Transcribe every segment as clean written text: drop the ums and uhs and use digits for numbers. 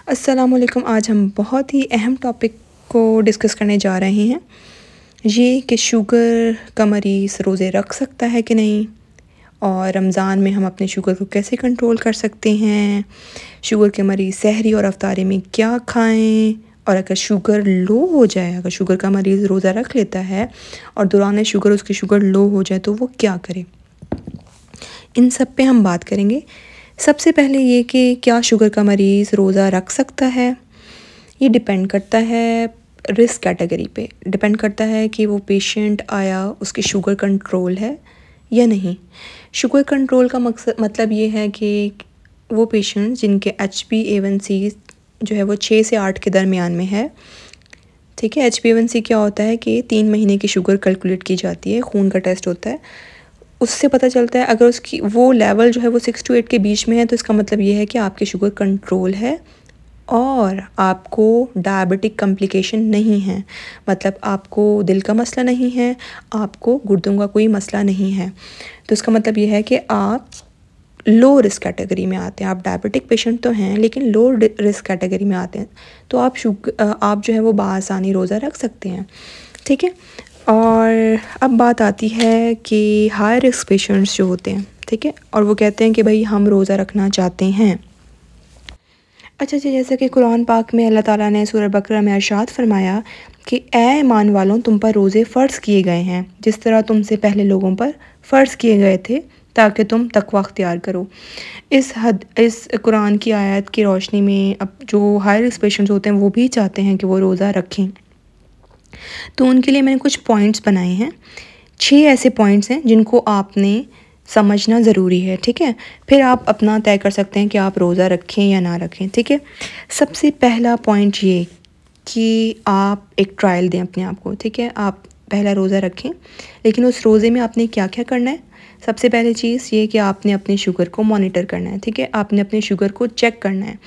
अस्सलामुअलैकुम। आज हम बहुत ही अहम टॉपिक को डिस्कस करने जा रहे हैं, ये कि शुगर का मरीज़ रोज़े रख सकता है कि नहीं, और रमज़ान में हम अपने शुगर को कैसे कंट्रोल कर सकते हैं, शुगर के मरीज़ सहरी और अफ्तारी में क्या खाएं, और अगर शुगर लो हो जाए, अगर शुगर का मरीज़ रोज़ा रख लेता है और दौरान शुगर उसकी शुगर लो हो जाए तो वो क्या करे। इन सब पे हम बात करेंगे। सबसे पहले ये कि क्या शुगर का मरीज़ रोज़ा रख सकता है, ये डिपेंड करता है रिस्क कैटेगरी पे, डिपेंड करता है कि वो पेशेंट आया उसकी शुगर कंट्रोल है या नहीं। शुगर कंट्रोल का मतलब ये है कि वो पेशेंट जिनके HbA1c जो है वो 6 से 8 के दरमियान में है। ठीक है, HbA1c क्या होता है कि 3 महीने की शुगर कैलकुलेट की जाती है, खून का टेस्ट होता है, उससे पता चलता है अगर उसकी वो लेवल जो है वो 6 to 8 के बीच में है तो इसका मतलब ये है कि आपकी शुगर कंट्रोल है और आपको डायबिटिक कॉम्प्लिकेशन नहीं है, मतलब आपको दिल का मसला नहीं है, आपको गुर्दों का कोई मसला नहीं है। तो इसका मतलब ये है कि आप लो रिस्क कैटेगरी में आते हैं। आप डायबिटिक पेशेंट तो हैं लेकिन लो रिस्क कैटेगरी में आते हैं, तो आप जो है वो बाआसानी रोज़ा रख सकते हैं। ठीक है, और अब बात आती है कि हाई रिस्क पेशेंट्स जो होते हैं, ठीक है, और वो कहते हैं कि भाई हम रोज़ा रखना चाहते हैं। अच्छा जी, जैसे कि कुरान पाक में अल्लाह ताला ने सूरह बकरा में इरशाद फरमाया कि ए ईमान वालों, तुम पर रोज़े फ़र्ज़ किए गए हैं जिस तरह तुमसे पहले लोगों पर फ़र्ज़ किए गए थे ताकि तुम तकवा अख्तियार करो। इस कुरान की आयत की रोशनी में अब जो हाई रिस्क पेशेंट्स होते हैं वो भी चाहते हैं कि वो रोज़ा रखें, तो उनके लिए मैंने कुछ पॉइंट्स बनाए हैं। 6 ऐसे पॉइंट्स हैं जिनको आपने समझना ज़रूरी है। ठीक है, फिर आप अपना तय कर सकते हैं कि आप रोज़ा रखें या ना रखें। ठीक है, सबसे पहला पॉइंट ये कि आप एक ट्रायल दें अपने आप को। ठीक है, आप पहला रोज़ा रखें, लेकिन उस रोज़े में आपने क्या क्या करना है। सबसे पहली चीज़ ये कि आपने अपने शुगर को मॉनिटर करना है। ठीक है, आपने अपने शुगर को चेक करना है।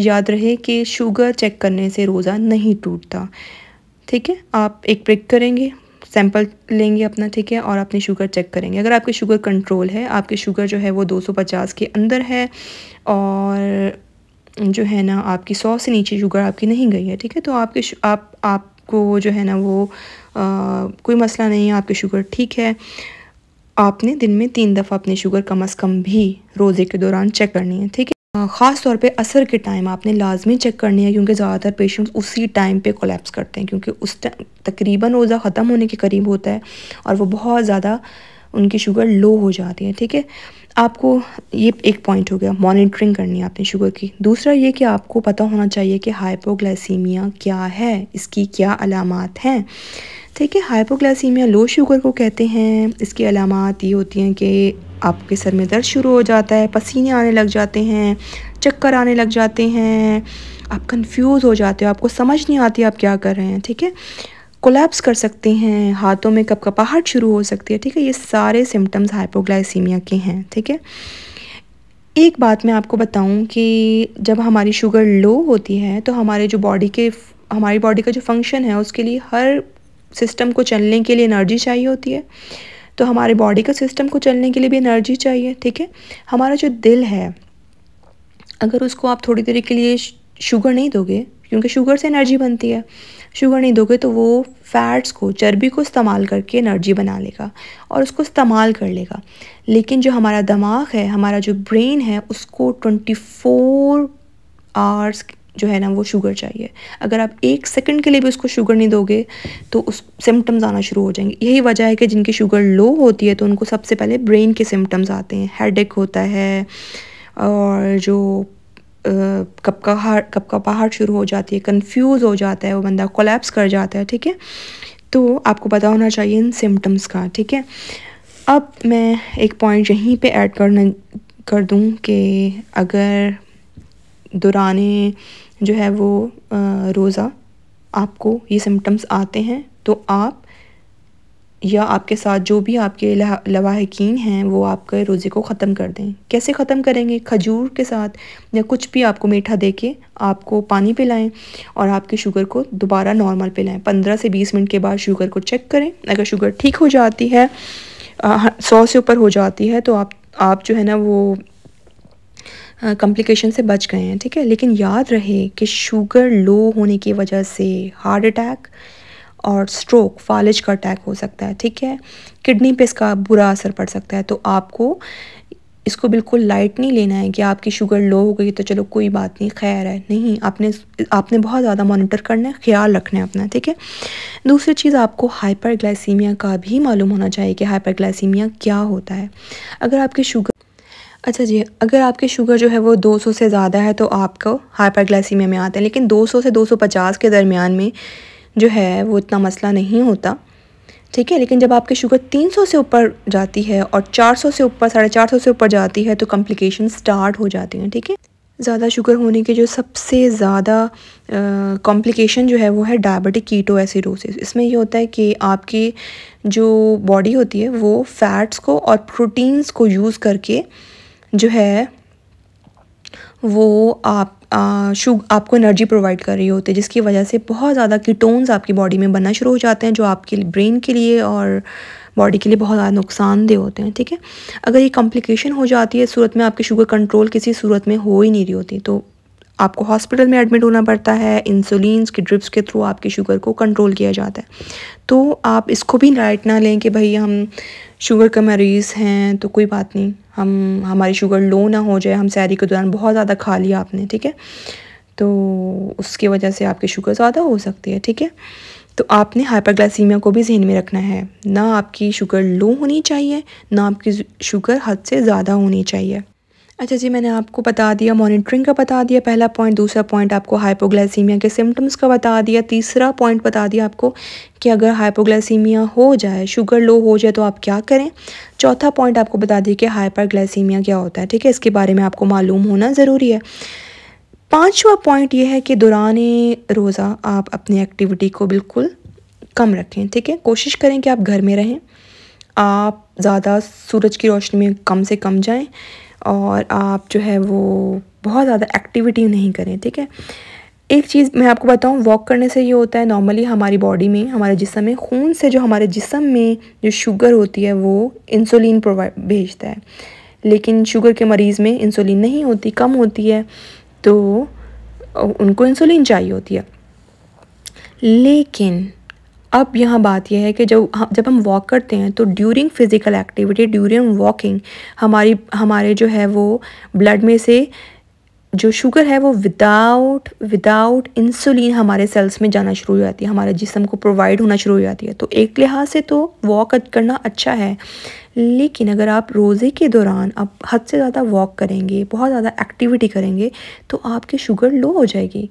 याद रहे कि शुगर चेक करने से रोज़ा नहीं टूटता। ठीक है, आप एक प्रिक करेंगे, सैंपल लेंगे अपना, ठीक है, और अपनी शुगर चेक करेंगे। अगर आपकी शुगर कंट्रोल है, आपकी शुगर जो है वो 250 के अंदर है और जो है ना आपकी 100 से नीचे शुगर आपकी नहीं गई है, ठीक है, तो आपको जो है ना वो कोई मसला नहीं है, आपकी शुगर ठीक है। आपने दिन में 3 दफ़ा अपनी शुगर कम अज़ कम भी रोज़े के दौरान चेक करनी है। ठीक है, ख़ास तौर पे असर के टाइम आपने लाजमी चेक करनी है, क्योंकि ज़्यादातर पेशेंट्स उसी टाइम पे कोलैप्स करते हैं, क्योंकि उस तकरीबन रोज़ा ख़त्म होने के करीब होता है और वो बहुत ज़्यादा उनकी शुगर लो हो जाती है। ठीक है, आपको ये एक पॉइंट हो गया, मॉनिटरिंग करनी है आपने शुगर की। दूसरा ये कि आपको पता होना चाहिए कि हाइपोग्लाइसीमिया क्या है, इसकी क्या अलामात हैं। ठीक है, हाइपोग्लाइसीमिया लो शुगर को कहते हैं। इसकी अलामात ये होती हैं कि आपके सर में दर्द शुरू हो जाता है, पसीने आने लग जाते हैं, चक्कर आने लग जाते हैं, आप कंफ्यूज हो जाते हो, आपको समझ नहीं आती आप क्या कर रहे हैं। ठीक है, कोलैप्स कर सकते हैं, हाथों में कपकपाहट शुरू हो सकती है। ठीक है, ये सारे सिम्टम्स हाइपोग्लाइसीमिया के हैं। ठीक है, एक बात मैं आपको बताऊं कि जब हमारी शुगर लो होती है तो हमारी बॉडी का जो फंक्शन है उसके लिए हर सिस्टम को चलने के लिए एनर्जी चाहिए होती है, तो हमारे बॉडी का सिस्टम को चलने के लिए भी एनर्जी चाहिए। ठीक है, हमारा जो दिल है, अगर उसको आप थोड़ी देर के लिए शुगर नहीं दोगे, क्योंकि शुगर से एनर्जी बनती है, शुगर नहीं दोगे तो वो फैट्स को, चर्बी को इस्तेमाल करके एनर्जी बना लेगा और उसको इस्तेमाल कर लेगा। लेकिन जो हमारा दिमाग है, हमारा जो ब्रेन है, उसको 24 आवर्स जो है ना वो शुगर चाहिए। अगर आप 1 सेकंड के लिए भी उसको शुगर नहीं दोगे तो उस सिम्टम्स आना शुरू हो जाएंगे। यही वजह है कि जिनकी शुगर लो होती है तो उनको सबसे पहले ब्रेन के सिम्टम्स आते हैं, हेडेक होता है और जो कपकपाहट शुरू हो जाती है, कंफ्यूज हो जाता है वो बंदा, कोलैप्स कर जाता है। ठीक है, तो आपको पता होना चाहिए इन सिम्टम्स का। ठीक है, अब मैं एक पॉइंट यहीं पे ऐड कर दूं कि अगर दौराने जो है वो रोज़ा आपको ये सिम्टम्स आते हैं तो आप या आपके साथ जो भी आपके लवाहिकीन हैं वो आपके रोज़े को ख़त्म कर दें। कैसे ख़त्म करेंगे? खजूर के साथ या कुछ भी आपको मीठा दे के आपको पानी पिलाएं और आपकी शुगर को दोबारा नॉर्मल पिलाएं। 15 से 20 मिनट के बाद शुगर को चेक करें, अगर शुगर ठीक हो जाती है, 100 से ऊपर हो जाती है, तो आप जो है ना वो कॉम्प्लिकेशन से बच गए हैं, ठीक है। लेकिन याद रहे कि शुगर लो होने की वजह से हार्ट अटैक और स्ट्रोक, फालिज का अटैक हो सकता है, ठीक है। किडनी पे इसका बुरा असर पड़ सकता है। तो आपको इसको बिल्कुल लाइट नहीं लेना है कि आपकी शुगर लो हो गई तो चलो कोई बात नहीं, खैर है, नहीं, आपने बहुत ज़्यादा मॉनिटर करना है, ख्याल रखना है अपना, ठीक है। दूसरी चीज़, आपको हाइपरग्लाइसीमिया का भी मालूम होना चाहिए कि हाइपरग्लाइसीमिया क्या होता है। अगर आपकी शुगर अच्छा जी, अगर आपकी शुगर जो है वो 200 से ज़्यादा है तो आपको हाइपरग्लाइसीमिया में आते हैं, लेकिन 200 से 250 के दरमियान में जो है वो इतना मसला नहीं होता, ठीक है। लेकिन जब आपकी शुगर 300 से ऊपर जाती है और 400 से ऊपर, 450 से ऊपर जाती है तो कॉम्प्लिकेशन स्टार्ट हो जाती हैं, ठीक है। ज़्यादा शुगर होने के जो सबसे ज़्यादा कॉम्प्लिकेशन जो है वो है डायबिटिक कीटोएसिडोसिस। इसमें ये होता है कि आपकी जो बॉडी होती है वो फैट्स को और प्रोटीन्स को यूज़ करके जो है वो आपको एनर्जी प्रोवाइड कर रही होती है, जिसकी वजह से बहुत ज़्यादा कीटोन्स आपकी बॉडी में बनना शुरू हो जाते हैं, जो आपके ब्रेन के लिए और बॉडी के लिए बहुत ज़्यादा नुकसानदेह होते हैं, ठीक है। अगर ये कॉम्प्लिकेशन हो जाती है, सूरत में आपकी शुगर कंट्रोल किसी सूरत में हो ही नहीं रही होती, तो आपको हॉस्पिटल में एडमिट होना पड़ता है। इंसुलिन की ड्रिप्स के थ्रू आपकी शुगर को कंट्रोल किया जाता है। तो आप इसको भी लाइट ना लें कि भाई हम शुगर का मरीज़ हैं तो कोई बात नहीं, हमारी शुगर लो ना हो जाए, हम सैरी के दौरान बहुत ज़्यादा खा लिया आपने, ठीक है, तो उसकी वजह से आपकी शुगर ज़्यादा हो सकती है, ठीक है। तो आपने हाइपरग्लाइसीमिया को भी ज़हन में रखना है, ना आपकी शुगर लो होनी चाहिए, ना आपकी शुगर हद से ज़्यादा होनी चाहिए। अच्छा जी, मैंने आपको बता दिया, मॉनिटरिंग का बता दिया पहला पॉइंट। दूसरा पॉइंट आपको हाइपोग्लाइसीमिया के सिम्टम्स का बता दिया। तीसरा पॉइंट बता दिया आपको कि अगर हाइपोग्लाइसीमिया हो जाए, शुगर लो हो जाए तो आप क्या करें। चौथा पॉइंट आपको बता दिया कि हाइपरग्लाइसीमिया क्या होता है, ठीक है, इसके बारे में आपको मालूम होना ज़रूरी है। पाँचवा पॉइंट ये है कि दौरान रोज़ा आप अपनी एक्टिविटी को बिल्कुल कम रखें, ठीक है। कोशिश करें कि आप घर में रहें, आप ज़्यादा सूरज की रोशनी में कम से कम जाएं और आप जो है वो बहुत ज़्यादा एक्टिविटी नहीं करें, ठीक है। एक चीज़ मैं आपको बताऊं, वॉक करने से ये होता है, नॉर्मली हमारी बॉडी में, हमारे जिस्म में, खून से जो हमारे जिस्म में जो शुगर होती है वो इंसुलिन भेजता है, लेकिन शुगर के मरीज़ में इंसुलिन नहीं होती, कम होती है, तो उनको इंसुलिन चाहिए होती है। लेकिन अब यहाँ बात यह है कि जब हम वॉक करते हैं तो during physical activity, during walking, हमारे जो है वो ब्लड में से जो शुगर है वो विदाउट इंसुलिन हमारे सेल्स में जाना शुरू हो जाती है, हमारे जिस्म को प्रोवाइड होना शुरू हो जाती है। तो एक लिहाज से तो वॉक करना अच्छा है, लेकिन अगर आप रोज़े के दौरान आप हद से ज़्यादा वॉक करेंगे, बहुत ज़्यादा एक्टिविटी करेंगे तो आपकी शुगर लो हो जाएगी,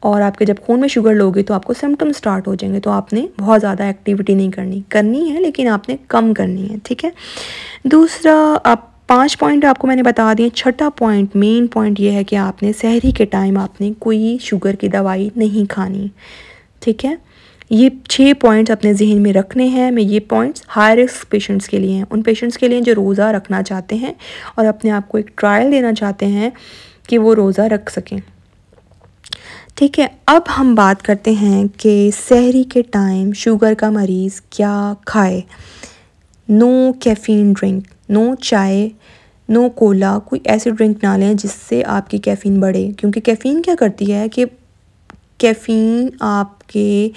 और आपके जब खून में शुगर लो होगी तो आपको सिम्टम स्टार्ट हो जाएंगे। तो आपने बहुत ज़्यादा एक्टिविटी नहीं करनी है, लेकिन आपने कम करनी है, ठीक है। दूसरा, आप 5 पॉइंट आपको मैंने बता दिए। छठा पॉइंट, मेन पॉइंट ये है कि आपने सहरी के टाइम आपने कोई शुगर की दवाई नहीं खानी, ठीक है। ये 6 पॉइंट्स अपने जहन में रखने हैं। मैं ये पॉइंट्स हाई रिस्क पेशेंट्स के लिए हैं, उन पेशेंट्स के लिए जो रोज़ा रखना चाहते हैं और अपने आप को एक ट्रायल देना चाहते हैं कि वो रोज़ा रख सकें, ठीक है। अब हम बात करते हैं कि सहरी के टाइम शुगर का मरीज़ क्या खाए। नो कैफ़ीन ड्रिंक, नो चाय, नो कोला, कोई ऐसी ड्रिंक ना लें जिससे आपकी कैफ़ीन बढ़े, क्योंकि कैफ़ीन क्या करती है कि कैफ़ीन आपके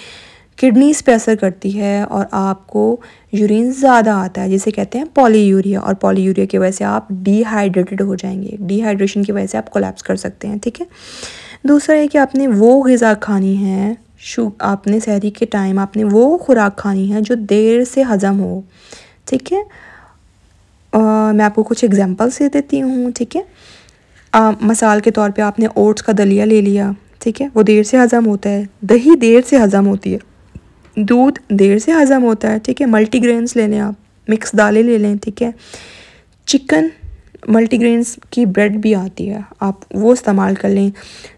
किडनीज़ पे असर करती है और आपको यूरिन ज़्यादा आता है, जिसे कहते हैं पॉलीयूरिया, और पॉलीयूरिया की वजह से आप डिहाइड्रेटेड हो जाएंगे, डिहाइड्रेशन की वजह से आप कोलैप्स कर सकते हैं, ठीक है। दूसरा है कि आपने वो ग़िज़ा खानी है, आपने सहरी के टाइम आपने वो खुराक खानी है जो देर से हज़म हो, ठीक है। मैं आपको कुछ एग्जांपल्स दे देती हूँ, ठीक है। मिसाल के तौर पे आपने ओट्स का दलिया ले लिया, ठीक है, वो देर से हज़म होता है। दही देर से हज़म होती है, दूध देर से हज़म होता है, ठीक है। मल्टीग्रेन्स ले लें आप, मिक्स दालें ले लें, ठीक है। चिकन, मल्टीग्रेन्स की ब्रेड भी आती है, आप वो इस्तेमाल कर लें,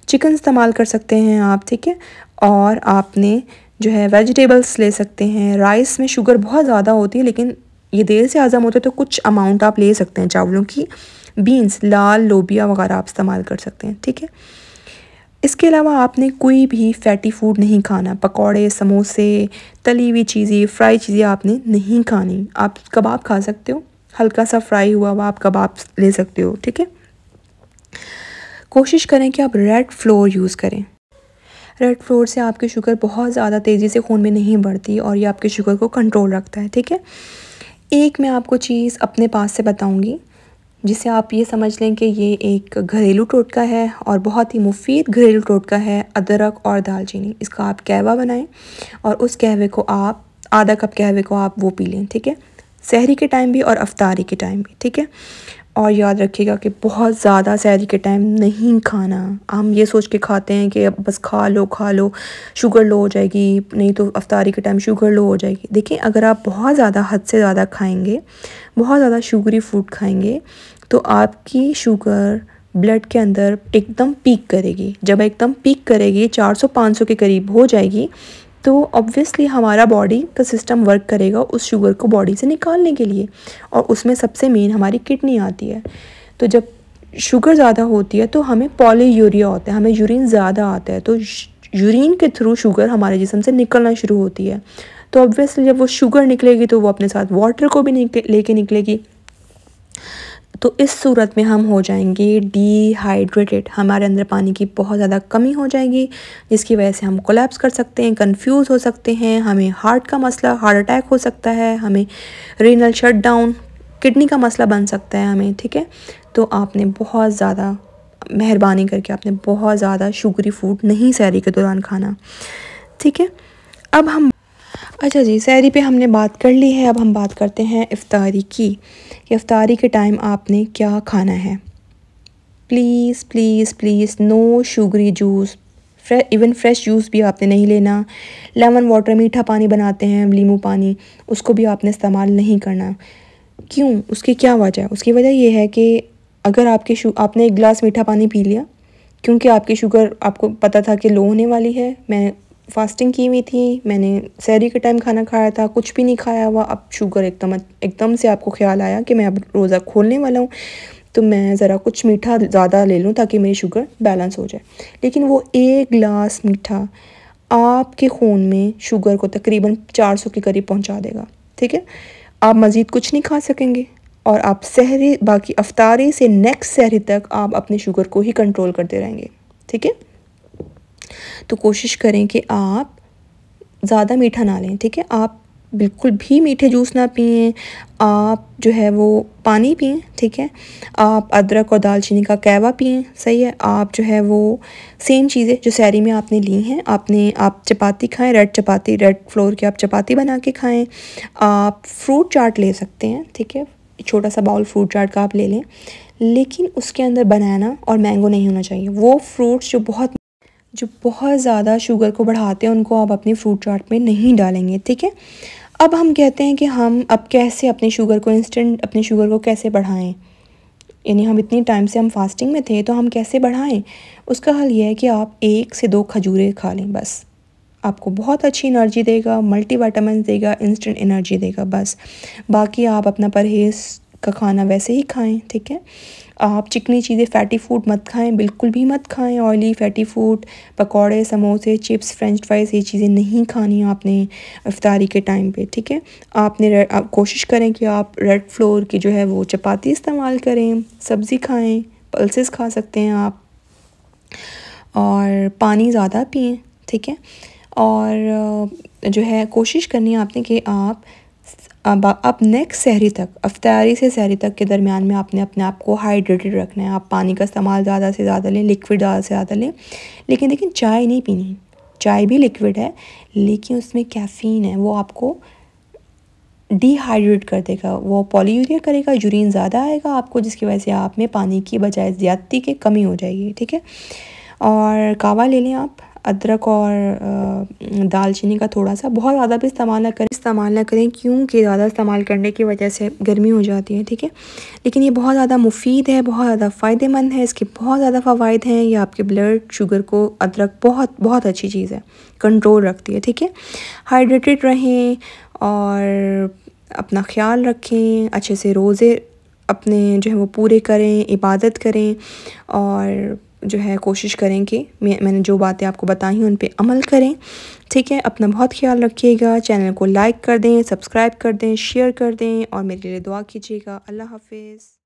चिकन इस्तेमाल कर सकते हैं आप, ठीक है। और आपने जो है वेजिटेबल्स ले सकते हैं। राइस में शुगर बहुत ज़्यादा होती है, लेकिन ये देर से हज़म होता है, तो कुछ अमाउंट आप ले सकते हैं चावलों की। बीन्स, लाल लोबिया वगैरह आप इस्तेमाल कर सकते हैं, ठीक है। इसके अलावा आपने कोई भी फैटी फूड नहीं खाना, पकौड़े, समोसे, तली हुई चीज़ें, फ्राई चीज़ें आपने नहीं खानी। आप कबाब खा सकते हो, हल्का सा फ्राई हुआ आप कबाब ले सकते हो, ठीक है। कोशिश करें कि आप रेड फ्लोर यूज़ करें। रेड फ्लोर से आपकी शुगर बहुत ज़्यादा तेज़ी से खून में नहीं बढ़ती और ये आपके शुगर को कंट्रोल रखता है, ठीक है। एक मैं आपको चीज़ अपने पास से बताऊंगी जिससे आप ये समझ लें कि ये एक घरेलू टोटका है और बहुत ही मुफीद घरेलू टोटका है। अदरक और दालचीनी, इसका आप कहवा बनाएं और उस कहवे को आप आधा कप कहवे को आप वो पी लें, ठीक है, सहरी के टाइम भी और अफ्तारी के टाइम भी, ठीक है। और याद रखिएगा कि बहुत ज़्यादा सहरी के टाइम नहीं खाना। हम ये सोच के खाते हैं कि अब बस खा लो शुगर लो हो जाएगी, नहीं तो अफ्तारी के टाइम शुगर लो हो जाएगी। देखिए, अगर आप बहुत ज़्यादा हद से ज़्यादा खाएंगे, बहुत ज़्यादा शुगरी फूड खाएंगे तो आपकी शुगर ब्लड के अंदर एकदम पीक करेगी। जब एकदम पीक करेगी 400-500 के करीब हो जाएगी तो ऑब्वियसली हमारा बॉडी का सिस्टम वर्क करेगा उस शुगर को बॉडी से निकालने के लिए, और उसमें सबसे मेन हमारी किडनी आती है। तो जब शुगर ज़्यादा होती है तो हमें पॉलीयूरिया होता है, हमें यूरिन ज़्यादा आता है, तो यूरिन के थ्रू शुगर हमारे जिस्म से निकलना शुरू होती है। तो ऑब्वियसली जब वो शुगर निकलेगी तो वो अपने साथ वाटर को भी लेके निकलेगी। तो इस सूरत में हम हो जाएंगे डिहाइड्रेटेड, हमारे अंदर पानी की बहुत ज़्यादा कमी हो जाएगी, जिसकी वजह से हम कोलैप्स कर सकते हैं, कंफ्यूज हो सकते हैं, हमें हार्ट का मसला, हार्ट अटैक हो सकता है, हमें रीनल शटडाउन, किडनी का मसला बन सकता है हमें, ठीक है। तो आपने बहुत ज़्यादा मेहरबानी करके आपने बहुत ज़्यादा शुगरी फूड नहीं सहरी के दौरान खाना, ठीक है। अब हम अच्छा जी, सहरी पे हमने बात कर ली है, अब हम बात करते हैं इफ्तारी की कि इफ्तारी के टाइम आपने क्या खाना है। Please please please no sugary juice, even fresh juice भी आपने नहीं लेना। लेमन वाटर, मीठा पानी बनाते हैं नींबू पानी, उसको भी आपने इस्तेमाल नहीं करना। क्यों? उसकी क्या वजह है? उसकी वजह ये है कि अगर आपने एक गिलास मीठा पानी पी लिया, क्योंकि आपकी शुगर आपको पता था कि लो होने वाली है, मैं फास्टिंग की हुई थी, मैंने सहरी के टाइम खाना खाया था, कुछ भी नहीं खाया हुआ, अब शुगर एकदम से आपको ख्याल आया कि मैं अब रोज़ा खोलने वाला हूँ तो मैं ज़रा कुछ मीठा ज़्यादा ले लूँ ताकि मेरी शुगर बैलेंस हो जाए। लेकिन वो एक गिलास मीठा आपके खून में शुगर को तकरीबन 400 के करीब पहुँचा देगा, ठीक है। आप मज़ीद कुछ नहीं खा सकेंगे और आप सहरी, बाकी अफ्तारी से नेक्स्ट सहरी तक आप अपने शुगर को ही कंट्रोल करते रहेंगे, ठीक है। तो कोशिश करें कि आप ज़्यादा मीठा ना लें, ठीक है। आप बिल्कुल भी मीठे जूस ना पिएं, आप जो है वो पानी पिएं, ठीक है। आप अदरक और दालचीनी का कहवा पिएं, सही है। आप जो है वो सेम चीज़ें जो सहरी में आपने ली हैं, आप चपाती खाएं, रेड फ्लोर की आप चपाती बना के खाएं। आप फ्रूट चाट ले सकते हैं, ठीक है, छोटा सा बाउल फ्रूट चाट का आप ले लें, लेकिन उसके अंदर बनाना और मैंगो नहीं होना चाहिए। वो फ्रूट्स जो बहुत ज़्यादा शुगर को बढ़ाते हैं उनको आप अपनी फ्रूट चाट में नहीं डालेंगे, ठीक है। अब हम कहते हैं कि हम अब कैसे अपनी शुगर को कैसे बढ़ाएं, यानी हम इतनी टाइम से हम फास्टिंग में थे तो हम कैसे बढ़ाएं। उसका हल ये है कि आप 1 से 2 खजूरें खा लें, बस आपको बहुत अच्छी एनर्जी देगा, मल्टीविटामिन देगा, इंस्टेंट एनर्जी देगा, बस। बाकी आप अपना परहेज़ का खाना वैसे ही खाएं, ठीक है। आप चिकनी चीज़ें, फैटी फूड मत खाएं, बिल्कुल भी मत खाएं। ऑयली फैटी फूड, पकौड़े, समोसे, चिप्स, फ्रेंच फ्राइज़, ये चीज़ें नहीं खानी आपने इफ्तारी के टाइम पे, ठीक है। आप कोशिश करें कि आप रेड फ्लोर की जो है वो चपाती इस्तेमाल करें, सब्ज़ी खाएं, पल्सेस खा सकते हैं आप, और पानी ज़्यादा पिएं, ठीक है। और जो है कोशिश करनी है आपने कि आप नेक्स्ट सहरी तक, अफ्तारी से सहरी तक के दरमियान में आपने अपने आप को हाइड्रेटेड रखना है। आप पानी का इस्तेमाल ज़्यादा से ज़्यादा लें, लिक्विड ज़्यादा से ज़्यादा लें, लेकिन चाय नहीं पीनी। चाय भी लिक्विड है लेकिन उसमें कैफ़ीन है, वो आपको डिहाइड्रेट कर देगा, वो पॉलीयूरिया करेगा, यूरिन ज़्यादा आएगा आपको, जिसकी वजह से आप में पानी की बजाय ज़्यादती की कमी हो जाएगी, ठीक है। और कहवा ले लें आप, अदरक और दालचीनी का थोड़ा सा, बहुत ज़्यादा भी इस्तेमाल ना करें क्योंकि ज़्यादा इस्तेमाल करने की वजह से गर्मी हो जाती है, ठीक है। लेकिन ये बहुत ज़्यादा मुफीद है, बहुत ज़्यादा फ़ायदेमंद है, इसके बहुत ज़्यादा फ़वाइद हैं। ये आपके ब्लड शुगर को, अदरक बहुत बहुत अच्छी चीज़ है, कंट्रोल रखती है, ठीक है। हाइड्रेटेड रहें और अपना ख्याल रखें, अच्छे से रोज़े अपने जो है वो पूरे करें, इबादत करें, और जो है कोशिश करें कि मैंने जो बातें आपको बताई उन पे अमल करें, ठीक है। अपना बहुत ख्याल रखिएगा। चैनल को लाइक कर दें, सब्सक्राइब कर दें, शेयर कर दें और मेरे लिए दुआ कीजिएगा। अल्लाह हाफिज़।